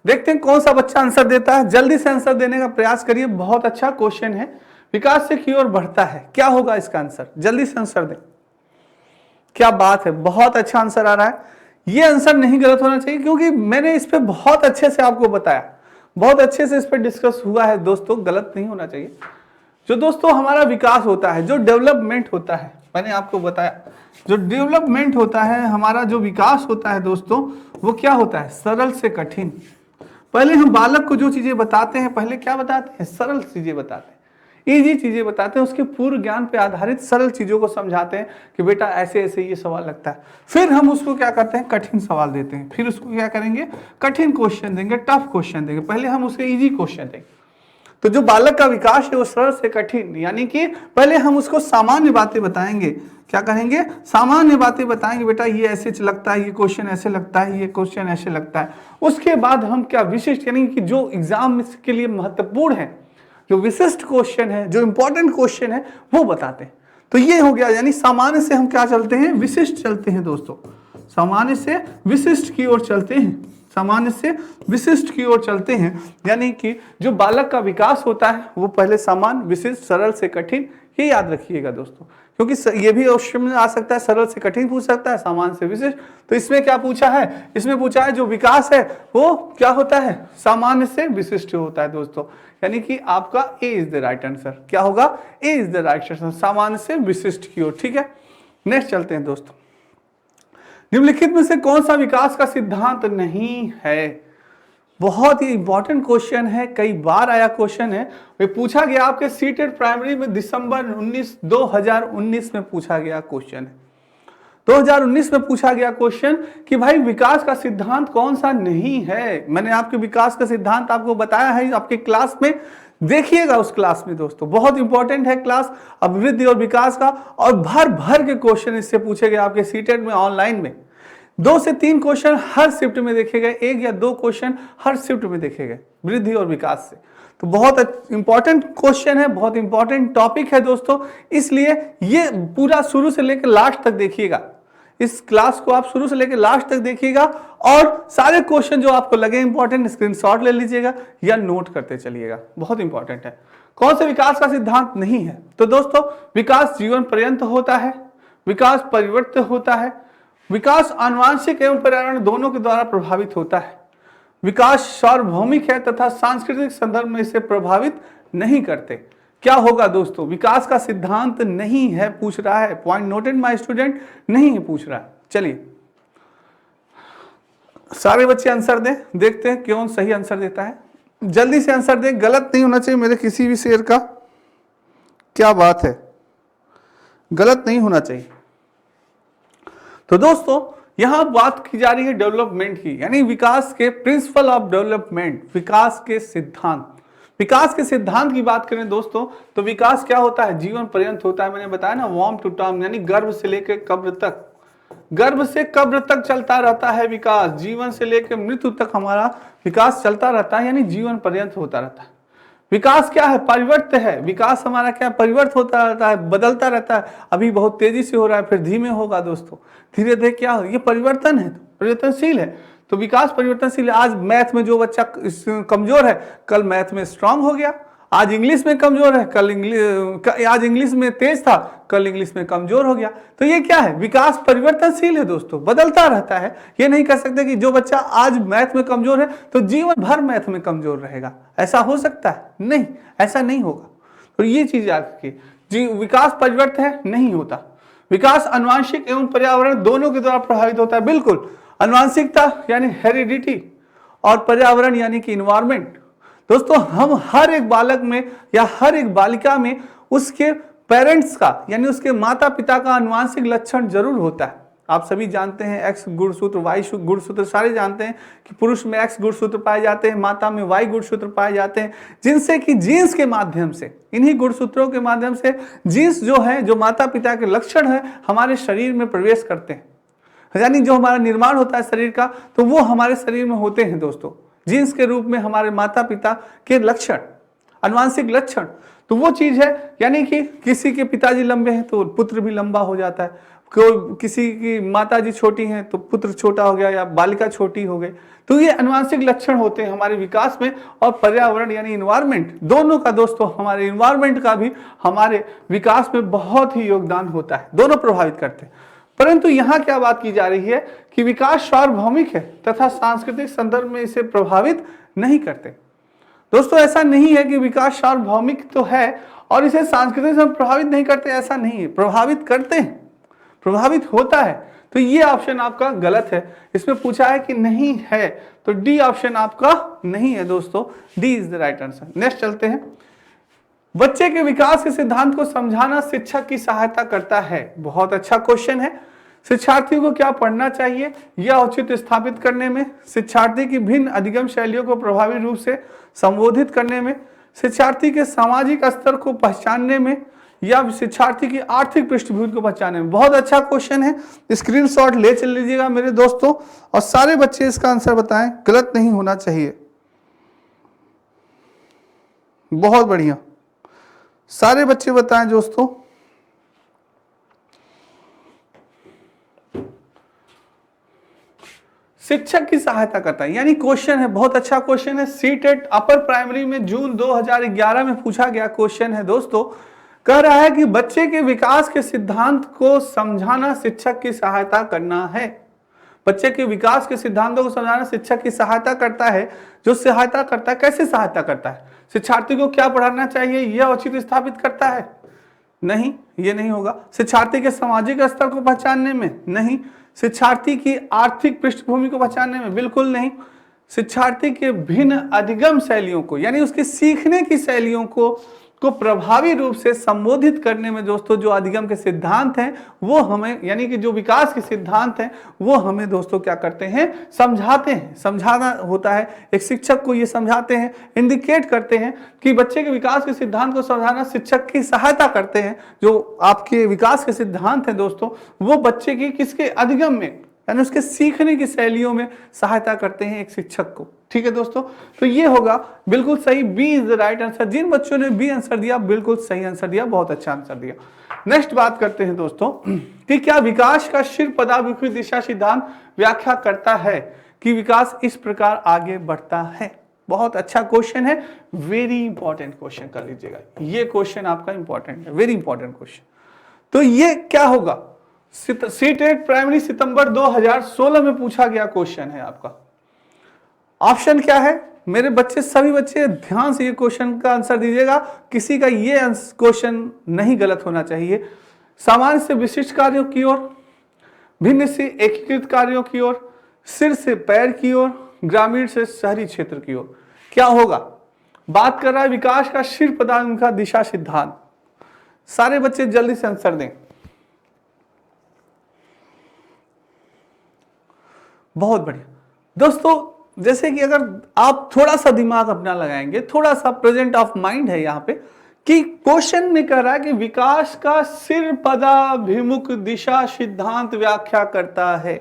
देखते हैं कौन सा बच्चा आंसर देता है, जल्दी से आंसर देने का प्रयास करिए, बहुत अच्छा क्वेश्चन है। विकास से की ओर बढ़ता है, क्या होगा इसका आंसर, जल्दी से आंसर दें। क्या बात है, बहुत अच्छा आंसर आ रहा है। ये आंसर नहीं गलत होना चाहिए क्योंकि मैंने इस पे बहुत अच्छे से आपको बताया, बहुत अच्छे से इस पे डिस्कस हुआ है दोस्तों, गलत नहीं होना चाहिए। जो दोस्तों हमारा विकास होता है, जो डेवलपमेंट होता है, मैंने आपको बताया जो डेवलपमेंट होता है, हमारा जो विकास होता है दोस्तों, वो क्या होता है, सरल से कठिन। पहले हम बालक को जो चीजें बताते हैं, पहले क्या बताते हैं, सरल चीजें बताते हैं, इजी चीजें बताते हैं, उसके पूर्व ज्ञान पे आधारित सरल चीजों को समझाते हैं कि बेटा ऐसे ऐसे ये सवाल लगता है। फिर हम उसको क्या करते हैं, कठिन सवाल देते हैं, फिर उसको क्या करेंगे, कठिन क्वेश्चन देंगे, टफ क्वेश्चन देंगे, पहले हम उसके इजी क्वेश्चन देंगे। तो जो बालक का विकास है वो सरल से कठिन, यानी कि पहले हम उसको सामान्य बातें बताएंगे, क्या करेंगे, सामान्य बातें बताएंगे, बेटा ये ऐसे लगता है, ये क्वेश्चन ऐसे लगता है, ये क्वेश्चन ऐसे लगता है। उसके बाद हम क्या विशिष्ट, यानी कि जो एग्जाम के लिए महत्वपूर्ण है, जो विशिष्ट क्वेश्चन है, जो इंपॉर्टेंट क्वेश्चन है, वो बताते हैं। तो ये हो गया, यानी सामान्य से हम क्या चलते हैं, विशिष्ट चलते हैं दोस्तों, सामान्य से विशिष्ट की ओर चलते हैं, सामान्य से विशिष्ट की ओर चलते हैं। यानी कि जो बालक का विकास होता है वो पहले सामान्य, विशिष्ट, सरल से कठिन, ये याद रखिएगा दोस्तों, क्योंकि ये भी ऑप्शन में आ सकता है, सरल से कठिन पूछ सकता है, सामान्य से विशिष्ट। तो इसमें क्या पूछा है, इसमें पूछा है जो विकास है वो क्या होता है, सामान्य से विशिष्ट होता है दोस्तों। यानी कि आपका ए इज द राइट आंसर, क्या होगा, ए इज द राइट आंसर, सामान्य से विशिष्ट की ओर। ठीक है, नेक्स्ट चलते हैं दोस्तों, निम्नलिखित में से कौन सा विकास का सिद्धांत नहीं है। बहुत ही इंपॉर्टेंट क्वेश्चन है, कई बार आया क्वेश्चन है, ये पूछा गया आपके सीटेट प्राइमरी में दिसंबर 2019 में पूछा गया क्वेश्चन है। 2019 में पूछा गया क्वेश्चन कि भाई विकास का सिद्धांत कौन सा नहीं है। मैंने आपके विकास का सिद्धांत आपको बताया है आपके क्लास में, देखिएगा उस क्लास में दोस्तों, बहुत इंपॉर्टेंट है क्लास अभिवृद्धि और विकास का, और भर भर के क्वेश्चन इससे पूछे गए आपके सीटेट में ऑनलाइन में। 2 से 3 क्वेश्चन हर शिफ्ट में देखे गए, 1 या 2 क्वेश्चन हर शिफ्ट में देखे गए वृद्धि और विकास से। तो बहुत इंपॉर्टेंट क्वेश्चन है, बहुत इंपॉर्टेंट टॉपिक है दोस्तों, इसलिए ये पूरा शुरू से लेकर लास्ट तक देखिएगा, इस क्लास को आप शुरू से लेकर लास्ट तक देखिएगा, और सारे क्वेश्चन जो आपको लगे इंपॉर्टेंट स्क्रीनशॉट ले लीजिएगा या नोट करते चलिएगा, बहुत इंपॉर्टेंट है। कौन से विकास का सिद्धांत नहीं है, तो दोस्तों विकास जीवन पर्यंत होता है, विकास परिवर्तित होता है, विकास आनुवांशिक एवं पर्यावरण दोनों के द्वारा प्रभावित होता है, विकास सार्वभौमिक है तथा सांस्कृतिक संदर्भ में इसे प्रभावित नहीं करते। क्या होगा दोस्तों, विकास का सिद्धांत नहीं है पूछ रहा है, पॉइंट नोटेड माय स्टूडेंट, नहीं है पूछ रहा है। चलिए सारे बच्चे आंसर दें, देखते हैं कौन सही आंसर देता है, जल्दी से आंसर दें, गलत नहीं होना चाहिए मेरे किसी भी शेर का। क्या बात है, गलत नहीं होना चाहिए। तो दोस्तों यहां बात की जा रही है डेवलपमेंट की, यानी विकास के प्रिंसिपल ऑफ डेवलपमेंट, विकास के सिद्धांत। विकास के सिद्धांत की बात करें दोस्तों तो विकास क्या होता है, जीवन पर्यंत होता है। मैंने बताया ना, वॉर्म टू टर्म, यानी गर्भ से लेकर कब्र तक, गर्भ से कब्र तक चलता रहता है विकास, जीवन से लेकर मृत्यु तक हमारा विकास चलता रहता है, यानी जीवन पर्यंत होता रहता है। विकास क्या है? परिवर्तन है। विकास हमारा क्या? परिवर्तन होता रहता है, बदलता रहता है। अभी बहुत तेजी से हो रहा है, फिर धीमे होगा दोस्तों, धीरे धीरे क्या हो, ये परिवर्तन है, परिवर्तनशील है। तो विकास परिवर्तनशील है। आज मैथ में जो बच्चा कमजोर है, कल मैथ में स्ट्रांग हो गया। आज इंग्लिश में कमजोर है, आज इंग्लिश में तेज था, कल इंग्लिश में कमजोर हो गया। तो ये क्या है? विकास परिवर्तनशील है दोस्तों, बदलता रहता है। ये नहीं कह सकते कि जो बच्चा आज मैथ में कमजोर है तो जीवन भर मैथ में कमजोर रहेगा। ऐसा हो सकता है? नहीं, ऐसा नहीं होगा। तो ये चीज याद रखिए, जी विकास परिवर्तन है, नहीं होता। विकास आनुवंशिक एवं पर्यावरण दोनों के द्वारा प्रभावित होता है। बिल्कुल, आनुवंशिकता यानी हेरिडिटी और पर्यावरण यानी कि इन्वायरमेंट। दोस्तों, हम हर एक बालक में या हर एक बालिका में उसके पेरेंट्स का यानी उसके माता पिता का आनुवंशिक लक्षण जरूर होता है। आप सभी जानते हैं एक्स गुणसूत्र, वाई गुणसूत्र, सारे जानते हैं कि पुरुष में एक्स गुणसूत्र पाए जाते हैं, माता में वाई गुणसूत्र पाए जाते हैं, जिनसे कि जीन्स के माध्यम से, इन्हीं गुणसूत्रों के माध्यम से जीन्स जो है, जो माता पिता के लक्षण है, हमारे शरीर में प्रवेश करते हैं। यानी जो हमारा निर्माण होता है शरीर का, तो वो हमारे शरीर में होते हैं दोस्तों, जीन्स के रूप में हमारे माता पिता के लक्षण, आनुवंशिक लक्षण। तो वो चीज है, यानी कि किसी के पिताजी लंबे हैं तो पुत्र भी लंबा हो जाता है, किसी की माताजी छोटी हैं तो पुत्र छोटा हो गया या बालिका छोटी हो गई। तो ये आनुवंशिक लक्षण होते हैं हमारे विकास में। और पर्यावरण यानी इन्वायरमेंट, दोनों का दोस्तों, हमारे इन्वायरमेंट का भी हमारे विकास में बहुत ही योगदान होता है, दोनों प्रभावित करते हैं। परंतु यहां क्या बात की जा रही है कि विकास सार्वभौमिक है तथा सांस्कृतिक संदर्भ में इसे प्रभावित नहीं करते। दोस्तों, ऐसा नहीं है कि विकास सार्वभौमिक तो है और इसे सांस्कृतिक से प्रभावित नहीं करते, ऐसा नहीं है, प्रभावित करते हैं, प्रभावित होता है। तो ये ऑप्शन आपका गलत है। इसमें पूछा है कि नहीं है, तो डी ऑप्शन आपका नहीं है दोस्तों, D is the right answer. Next चलते हैं। बच्चे के विकास के सिद्धांत को समझाना शिक्षक की सहायता करता है। बहुत अच्छा क्वेश्चन है। शिक्षार्थियों को क्या पढ़ना चाहिए यह औचित्य स्थापित करने में, शिक्षार्थी की भिन्न अधिगम शैलियों को प्रभावी रूप से संबोधित करने में, शिक्षार्थी के सामाजिक स्तर को पहचानने में, या शिक्षार्थी की आर्थिक पृष्ठभूमि को पहचानने में। बहुत अच्छा क्वेश्चन है, स्क्रीनशॉट ले चल लीजिएगा मेरे दोस्तों, और सारे बच्चे इसका आंसर बताएं, गलत नहीं होना चाहिए। बहुत बढ़िया, सारे बच्चे बताएं दोस्तों। शिक्षक की सहायता करता है, यानी क्वेश्चन है, बहुत अच्छा क्वेश्चन है। सीटेट अपर प्राइमरी में जून 2011 में पूछा गया क्वेश्चन है दोस्तों। कह रहा है कि बच्चे के विकास के सिद्धांत को समझाना शिक्षक की सहायता करना है। बच्चे के विकास के सिद्धांतों को समझाना शिक्षक की सहायता करता है। जो सहायता करता है, कैसे सहायता करता है? शिक्षार्थी को क्या पढ़ाना चाहिए यह औचित्य स्थापित करता है? नहीं, ये नहीं होगा। शिक्षार्थी के सामाजिक स्तर को पहचानने में? नहीं। शिक्षार्थी की आर्थिक पृष्ठभूमि को पहचानने में? बिल्कुल नहीं। शिक्षार्थी के भिन्न अधिगम शैलियों को, यानी उसके सीखने की शैलियों को प्रभावी रूप से संबोधित करने में दोस्तों, जो अधिगम के सिद्धांत हैं वो हमें, यानी कि जो विकास के सिद्धांत हैं वो हमें दोस्तों क्या करते हैं? समझाते हैं। समझाना होता है, एक शिक्षक को ये समझाते हैं, इंडिकेट करते हैं कि बच्चे के विकास के सिद्धांत को समझाना शिक्षक की सहायता करते हैं। जो आपके विकास के सिद्धांत हैं दोस्तों, वो बच्चे की किसके अधिगम में, यानी उसके सीखने की शैलियों में सहायता करते हैं एक शिक्षक को। ठीक है दोस्तों, तो ये होगा बिल्कुल सही, B is the right answer. जिन बच्चों ने बी आंसर दिया, बिल्कुल सही आंसर दिया, बहुत अच्छा आंसर दिया। नेक्स्ट बात करते हैं दोस्तों कि क्या विकास का शीर्ष पदाभिमुखी दिशा सिद्धांत व्याख्या करता है कि विकास इस प्रकार आगे बढ़ता है? बहुत अच्छा क्वेश्चन है, वेरी इंपॉर्टेंट क्वेश्चन कर लीजिएगा। ये क्वेश्चन आपका इंपॉर्टेंट है, वेरी इंपॉर्टेंट क्वेश्चन। तो ये क्या होगा? सीटेट प्राइमरी सितंबर 2016 में पूछा गया क्वेश्चन है आपका। ऑप्शन क्या है मेरे बच्चे? सभी बच्चे ध्यान से ये क्वेश्चन का आंसर दीजिएगा, किसी का ये क्वेश्चन नहीं गलत होना चाहिए। सामान्य से विशिष्ट कार्यों की ओर, भिन्न से एकीकृत कार्यों की ओर, सिर से पैर की ओर, ग्रामीण से शहरी क्षेत्र की ओर। क्या होगा? बात कर रहा है विकास का शीर्ष पदानुक्रम दिशा सिद्धांत। सारे बच्चे जल्दी से आंसर दें। बहुत बढ़िया दोस्तों, जैसे कि अगर आप थोड़ा सा दिमाग अपना लगाएंगे, थोड़ा सा प्रेजेंट ऑफ माइंड है यहाँ पे, कि क्वेश्चन में कह रहा है कि विकास का सिर पदाभिमुख दिशा सिद्धांत व्याख्या करता है,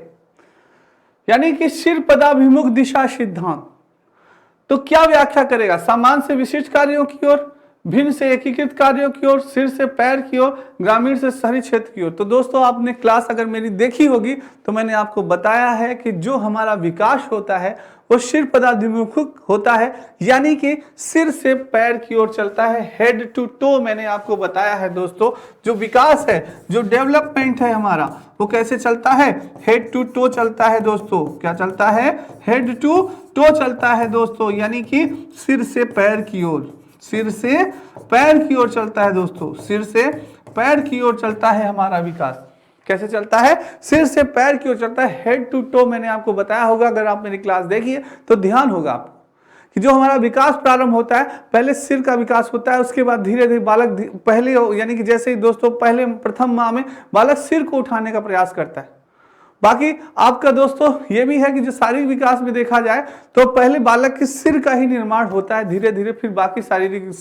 यानी कि सिर पदाभिमुख दिशा सिद्धांत। तो क्या व्याख्या करेगा? सामान्य से विशिष्ट कार्यों की ओर, भिन्न से एकीकृत कार्यों की ओर, सिर से पैर की ओर, ग्रामीण से शहरी क्षेत्र की ओर। तो दोस्तों आपने क्लास अगर मेरी देखी होगी तो मैंने आपको बताया है कि जो हमारा विकास होता है वो सिर पदाभिमुख होता है, यानी कि सिर से पैर की ओर चलता है, हेड टू टो। मैंने आपको बताया है दोस्तों, जो विकास है, जो डेवलपमेंट है हमारा, वो कैसे चलता है? हेड टू टो चलता है दोस्तों। क्या चलता है? हेड टू टो चलता है दोस्तों, यानी कि सिर से पैर की ओर, सिर से पैर की ओर चलता है दोस्तों। सिर से पैर की ओर चलता है हमारा विकास। कैसे चलता है? सिर से पैर की ओर चलता है, हेड टू टो। मैंने आपको बताया होगा, अगर आप मेरी क्लास देखिए तो ध्यान होगा आपको कि जो हमारा विकास प्रारंभ होता है, पहले सिर का विकास होता है, उसके बाद धीरे धीरे बालक पहले, यानी कि जैसे ही दोस्तों पहले प्रथम माह में बालक सिर को उठाने का प्रयास करता है। बाकी आपका दोस्तों ये भी है कि जो शारीरिक विकास में देखा जाए तो पहले बालक के सिर का ही निर्माण होता है, धीरे धीरे फिर बाकी शारीरिक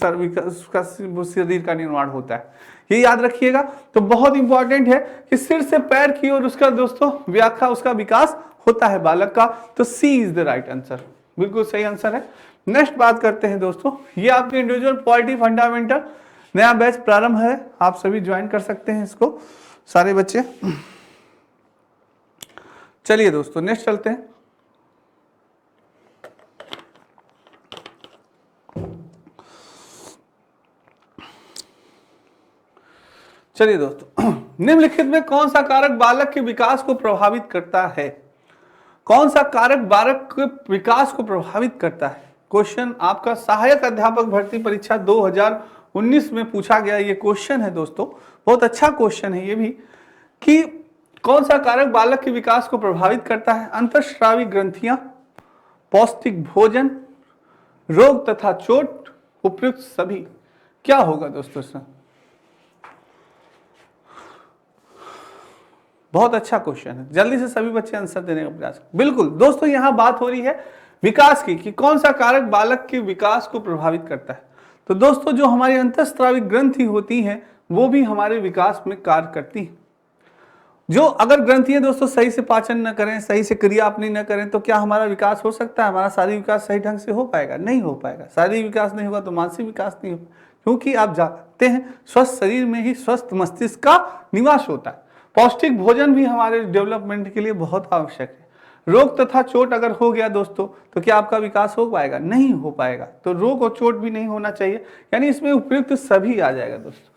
शरीर का निर्माण होता है। ये याद रखिएगा। तो बहुत इंपॉर्टेंट है कि सिर से पैर की ओर उसका दोस्तों व्याख्या, उसका विकास होता है बालक का। तो सी इज द राइट आंसर, बिल्कुल सही आंसर है। नेक्स्ट बात करते हैं दोस्तों, ये आपके इंडिविजुअल पॉलिटी फंडामेंटल नया बैच प्रारंभ है, आप सभी ज्वाइन कर सकते हैं इसको, सारे बच्चे। चलिए दोस्तों नेक्स्ट चलते हैं। चलिए दोस्तों, निम्नलिखित में कौन सा कारक बालक के विकास को प्रभावित करता है? कौन सा कारक बालक के विकास को प्रभावित करता है? क्वेश्चन आपका सहायक अध्यापक भर्ती परीक्षा 2019 में पूछा गया ये क्वेश्चन है दोस्तों, बहुत अच्छा क्वेश्चन है ये भी, कि कौन सा कारक बालक के विकास को प्रभावित करता है? अंतःस्रावी ग्रंथियां, पौष्टिक भोजन, रोग तथा चोट, उपयुक्त सभी। क्या होगा दोस्तों इसमें? बहुत अच्छा क्वेश्चन है, जल्दी से सभी बच्चे आंसर देने का प्रयास करें। बिल्कुल दोस्तों, यहां बात हो रही है विकास की, कि कौन सा कारक बालक के विकास को प्रभावित करता है। तो दोस्तों जो हमारी अंतःस्रावी ग्रंथि होती हैं वो भी हमारे विकास में कार्य करती है। जो अगर ग्रंथियां दोस्तों सही से पाचन न करें, सही से क्रिया अपनी न करें, तो क्या हमारा विकास हो सकता है? हमारा शारीरिक विकास सही ढंग से हो पाएगा? नहीं हो पाएगा। शारीरिक विकास नहीं होगा तो मानसिक विकास नहीं होगा, क्योंकि आप जानते हैं स्वस्थ शरीर में ही स्वस्थ मस्तिष्क का निवास होता है। पौष्टिक भोजन भी हमारे डेवलपमेंट के लिए बहुत आवश्यक है। रोग तथा चोट अगर हो गया दोस्तों तो क्या आपका विकास हो पाएगा? नहीं हो पाएगा। तो रोग और चोट भी नहीं होना चाहिए, यानी इसमें उपयुक्त सभी आ जाएगा दोस्तों।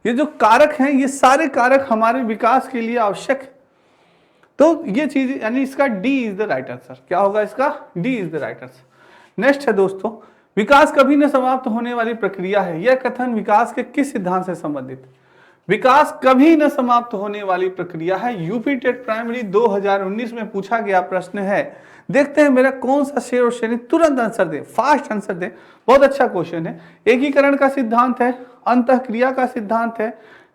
ये जो कारक हैं, ये सारे कारक हमारे विकास के लिए आवश्यक है। तो ये चीज, यानी इसका D is the right answer. क्या होगा इसका? D is the right answer. Next है दोस्तों, विकास कभी न समाप्त होने वाली प्रक्रिया है, यह कथन विकास के किस सिद्धांत से संबंधित? विकास कभी न समाप्त होने वाली प्रक्रिया है, यूपी टेट प्राइमरी 2019 में पूछा गया प्रश्न है। देखते हैं मेरा कौन सा शेर और श्रेणी, तुरंत आंसर दे, फास्ट आंसर दे। बहुत अच्छा क्वेश्चन है। एकीकरण का सिद्धांत है, अंतःक्रिया का सिद्धांत है,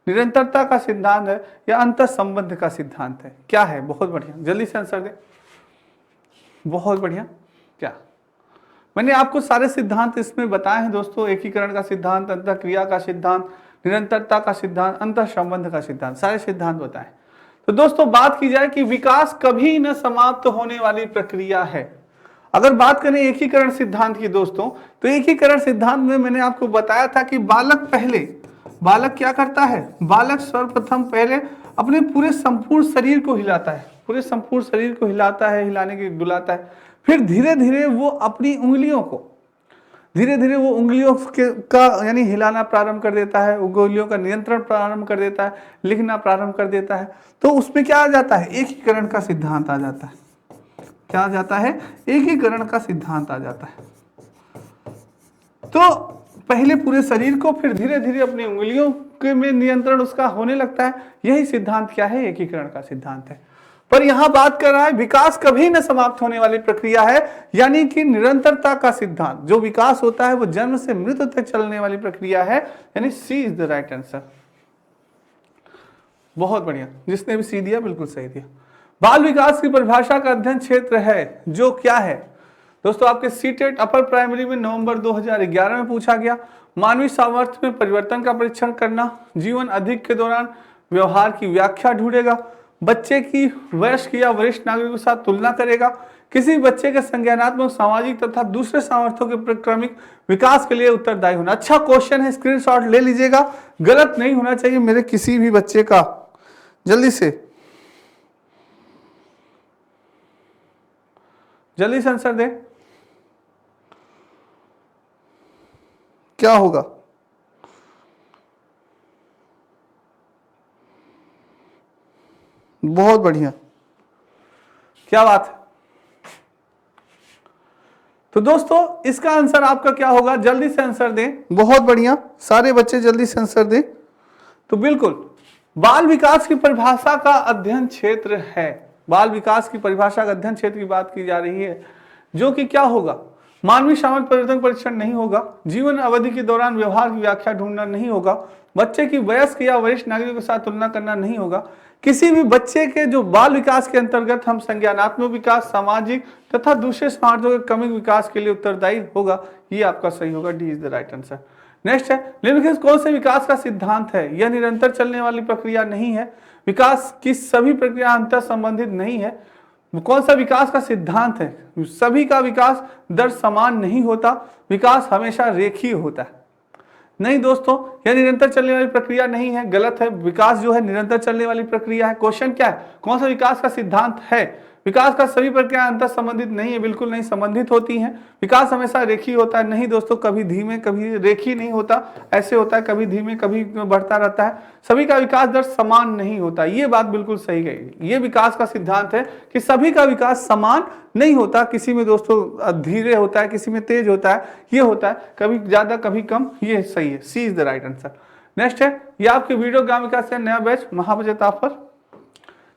निरंतरता का सिद्धांत है, या अंतर संबंध का सिद्धांत है? क्या है? बहुत बढ़िया, जल्दी से आंसर दे। बहुत बढ़िया। क्या मैंने आपको सारे सिद्धांत इसमें बताए हैं दोस्तों, एकीकरण का सिद्धांत, अंतःक्रिया का सिद्धांत, निरंतरता का सिद्धांत, अंतर संबंध का सिद्धांत, सारे सिद्धांत बताएं। तो दोस्तों बात की जाए कि विकास कभी न समाप्त होने वाली प्रक्रिया है। अगर बात करें एकीकरण सिद्धांत की दोस्तों, तो एकीकरण सिद्धांत में मैंने आपको बताया था कि बालक क्या करता है? बालक सर्वप्रथम पहले अपने पूरे संपूर्ण शरीर को हिलाता है, पूरे संपूर्ण शरीर को हिलाता है, हिलाने की डुलाता है। फिर धीरे धीरे वो अपनी उंगलियों को, धीरे धीरे वो उंगलियों का यानी हिलाना प्रारंभ कर देता है, उंगलियों का नियंत्रण प्रारंभ कर देता है, लिखना प्रारंभ कर देता है। तो उसमें क्या आ जाता है? एकीकरण का सिद्धांत आ जाता है। क्या आ जाता है? एकीकरण का सिद्धांत आ जाता है। तो पहले पूरे शरीर को, फिर धीरे धीरे अपनी उंगलियों के में नियंत्रण उसका होने लगता है। यही सिद्धांत क्या है? एकीकरण का सिद्धांत है। पर यहां बात कर रहा है विकास कभी न समाप्त होने वाली प्रक्रिया है, यानी कि निरंतरता का सिद्धांत। जो विकास होता है वो जन्म से मृत्यु तक चलने वाली प्रक्रिया है, यानी सी इज द राइट आंसर। बहुत बढ़िया, जिसने भी सी दिया बिल्कुल सही दिया। बाल विकास की परिभाषा का अध्ययन क्षेत्र है जो क्या है? दोस्तों आपके सीटेट अपर प्राइमरी में नवंबर 2011 में पूछा गया। मानवीय सामर्थ्य में परिवर्तन का परीक्षण करना, जीवन अधिक के दौरान व्यवहार की व्याख्या ढूंढेगा, बच्चे की वयस्क या वरिष्ठ नागरिकों के साथ तुलना करेगा, किसी बच्चे के संज्ञानात्मक, सामाजिक तथा दूसरे सामर्थ्यों के प्रक्रमिक विकास के लिए उत्तरदायी होना। अच्छा क्वेश्चन है, स्क्रीनशॉट ले लीजिएगा, गलत नहीं होना चाहिए मेरे किसी भी बच्चे का। जल्दी से आंसर दें। क्या होगा? बहुत बढ़िया, क्या बात है। तो दोस्तों इसका आंसर आपका क्या होगा? जल्दी से आंसर दें। बहुत बढ़िया, सारे बच्चे जल्दी से आंसर दें। तो बिल्कुल बाल विकास की परिभाषा का अध्ययन क्षेत्र है। बाल विकास की परिभाषा का अध्ययन क्षेत्र की बात की जा रही है, जो कि क्या होगा? मानवीय सामर्थ्य परिवर्तन परीक्षण नहीं होगा, जीवन अवधि के दौरान व्यवहार की व्याख्या ढूंढना नहीं होगा, बच्चे की वयस्क या वरिष्ठ नागरिकों के साथ तुलना करना नहीं होगा, किसी भी बच्चे के जो बाल विकास के अंतर्गत हम संज्ञानात्मक विकास, सामाजिक तथा दूसरे सामर्थ्यों के क्रमिक विकास के लिए उत्तरदायी होगा। ये आपका सही होगा, D is the right answer. Next है, निम्नलिखित कौन से विकास का सिद्धांत है? यह निरंतर चलने वाली प्रक्रिया नहीं है। विकास की सभी प्रक्रिया अंतर संबंधित नहीं है। कौन सा विकास का सिद्धांत है? सभी का विकास दर समान नहीं होता, विकास हमेशा रेखीय होता है। नहीं दोस्तों, यह निरंतर चलने वाली प्रक्रिया नहीं है, गलत है। विकास जो है निरंतर चलने वाली प्रक्रिया है। क्वेश्चन क्या है? कौन सा विकास का सिद्धांत है? विकास का सभी प्रक्रिया अंतर संबंधित नहीं है, बिल्कुल नहीं, संबंधित होती हैं। विकास हमेशा रेखीय होता है। नहीं दोस्तों, कभी धीमे कभी रेखीय नहीं होता, ऐसे होता है कभी धीमे कभी बढ़ता रहता है। सभी का विकास दर समान नहीं होता, ये बात बिल्कुल सही गई। ये विकास का सिद्धांत है कि सभी का विकास समान नहीं होता, किसी में दोस्तों धीरे होता है, किसी में तेज होता है, ये होता है कभी ज्यादा कभी कम, ये सही है, C is the right answer. Next है, ये आपके वीडियो ग्राम विकास नया बैच महाबचत पर।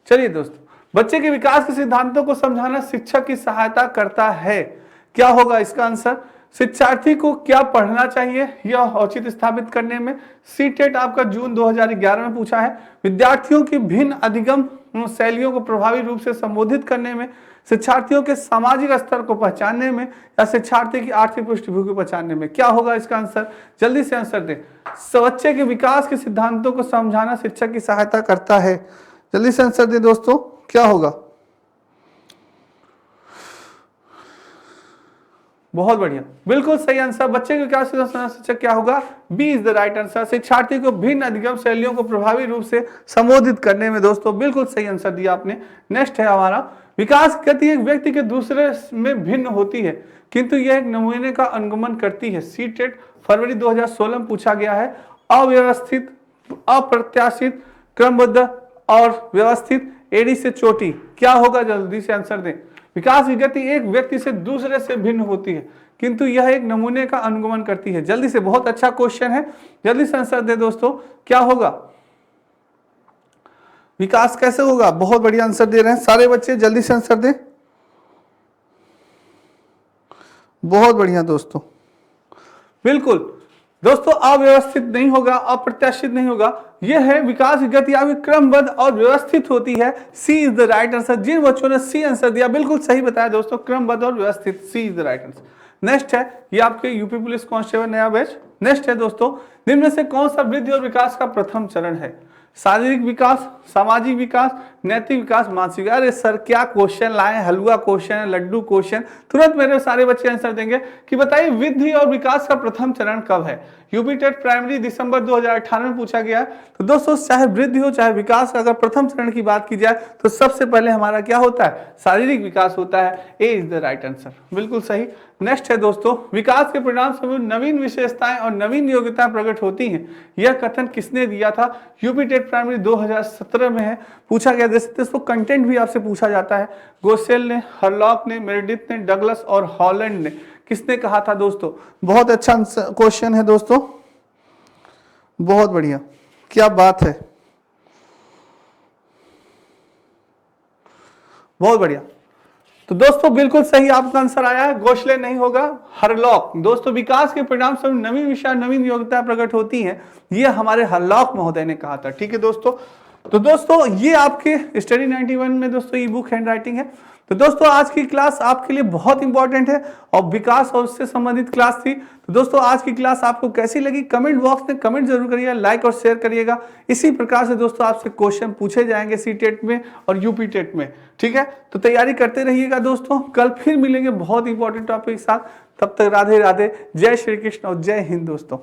चलिए दोस्तों, बच्चे के विकास के सिद्धांतों को समझाना शिक्षक की सहायता करता है। क्या होगा इसका आंसर? शिक्षार्थी को क्या पढ़ना चाहिए यह औचित्य स्थापित करने में। सीटेट आपका जून 2011 में पूछा है। विद्यार्थियों की भिन्न अधिगम शैलियों को प्रभावी रूप से संबोधित करने में, शिक्षार्थियों के सामाजिक स्तर को पहचानने में, या शिक्षार्थी की आर्थिक पृष्ठभूमि को पहचानने में। क्या होगा इसका आंसर? जल्दी से आंसर दें। बच्चे के विकास के सिद्धांतों को समझाना शिक्षक की सहायता करता है। जल्दी से आंसर दें दोस्तों, क्या होगा? बहुत बढ़िया, बिल्कुल सही आंसर। बच्चे के विकास के शिक्षक क्या होगा? B is the right answer. शिक्षार्थी को भिन्न अधिगम शैलियों को प्रभावी रूप से संबोधित करने में, दोस्तों बिल्कुल सही आंसर दिया आपने। नेक्स्ट है हमारा, विकास गति एक व्यक्ति के दूसरे में भिन्न होती है, किंतु यह एक नमूने का अनुगमन करती है। सीटेट फरवरी 2016 में पूछा गया है। अव्यवस्थित, अप्रत्याशित, क्रमबद्ध और व्यवस्थित, एड़ी से चोटी। क्या होगा? जल्दी से आंसर दें। विकास की गति एक व्यक्ति से दूसरे से भिन्न होती है, किंतु यह एक नमूने का अनुगमन करती है। जल्दी से, बहुत अच्छा क्वेश्चन है, जल्दी से आंसर दें दोस्तों, क्या होगा? विकास कैसे होगा? बहुत बढ़िया आंसर दे रहे हैं सारे बच्चे, जल्दी से आंसर दें। बहुत बढ़िया दोस्तों, बिल्कुल दोस्तों, अव्यवस्थित नहीं होगा, अप्रत्याशित नहीं होगा, यह है विकास की गति आपकी क्रमबद्ध और व्यवस्थित होती है। C is the right answer. जिन बच्चों ने सी आंसर दिया बिल्कुल सही बताया दोस्तों, क्रमबद्ध और व्यवस्थित, C is the right answer. Next है, ये आपके यूपी पुलिस कांस्टेबल नया बैच। नेक्स्ट है दोस्तों, निम्न में से कौन सा वृद्धि और विकास का प्रथम चरण है? शारीरिक विकास, सामाजिक विकास, नैतिक विकास, मानसिक। अरे सर क्या क्वेश्चन लाए, हलवा क्वेश्चन है, लड्डू क्वेश्चन। तुरंत मेरे सारे बच्चे आंसर देंगे कि बताइए वृद्धि और विकास का प्रथम चरण कब है? यूपी टेट प्राइमरी दिसंबर 2018 में पूछा गया है। तो दोस्तों चाहे वृद्धि हो चाहे विकास का अगर प्रथम चरण की बात की जाए तो सबसे पहले हमारा क्या होता है? शारीरिक विकास होता है। ए इज द राइट आंसर, बिल्कुल सही। नेक्स्ट है दोस्तों, विकास के परिणाम स्वरूप नवीन विशेषताएं और नवीन योग्यताएं प्रकट होती हैं। यह कथन किसने दिया था? यूपी टेट प्राइमरी 2017 में है, पूछा गया। दोस्तों कंटेंट भी आपसे पूछा जाता है। गोसेल ने, हरलॉक ने, मेरेडिथ ने, डगलस और हॉलैंड ने। किसने कहा था दोस्तों? बहुत अच्छा क्वेश्चन है दोस्तों, बहुत बढ़िया, क्या बात है, बहुत बढ़िया। तो दोस्तों बिल्कुल सही आपका आंसर आया है, गोशले नहीं होगा, हरलॉक। दोस्तों विकास के परिणाम स्वरूप नवीन विषय, नवीन योग्यता प्रकट होती है, यह हमारे हरलॉक महोदय ने कहा था। ठीक है दोस्तों, तो दोस्तों ये आपके स्टडी 91 में दोस्तों ई बुक हैंड राइटिंग है। तो दोस्तों आज की क्लास आपके लिए बहुत इंपॉर्टेंट है और विकास और उससे संबंधित क्लास थी। तो दोस्तों आज की क्लास आपको कैसी लगी कमेंट बॉक्स में कमेंट जरूर करिएगा, लाइक और शेयर करिएगा। इसी प्रकार से दोस्तों आपसे क्वेश्चन पूछे जाएंगे सीटेट में और यूपी टेट में, ठीक है। तो तैयारी करते रहिएगा दोस्तों, कल फिर मिलेंगे बहुत इंपॉर्टेंट टॉपिक के साथ। तब तक राधे राधे, जय श्री कृष्ण और जय हिंद दोस्तों।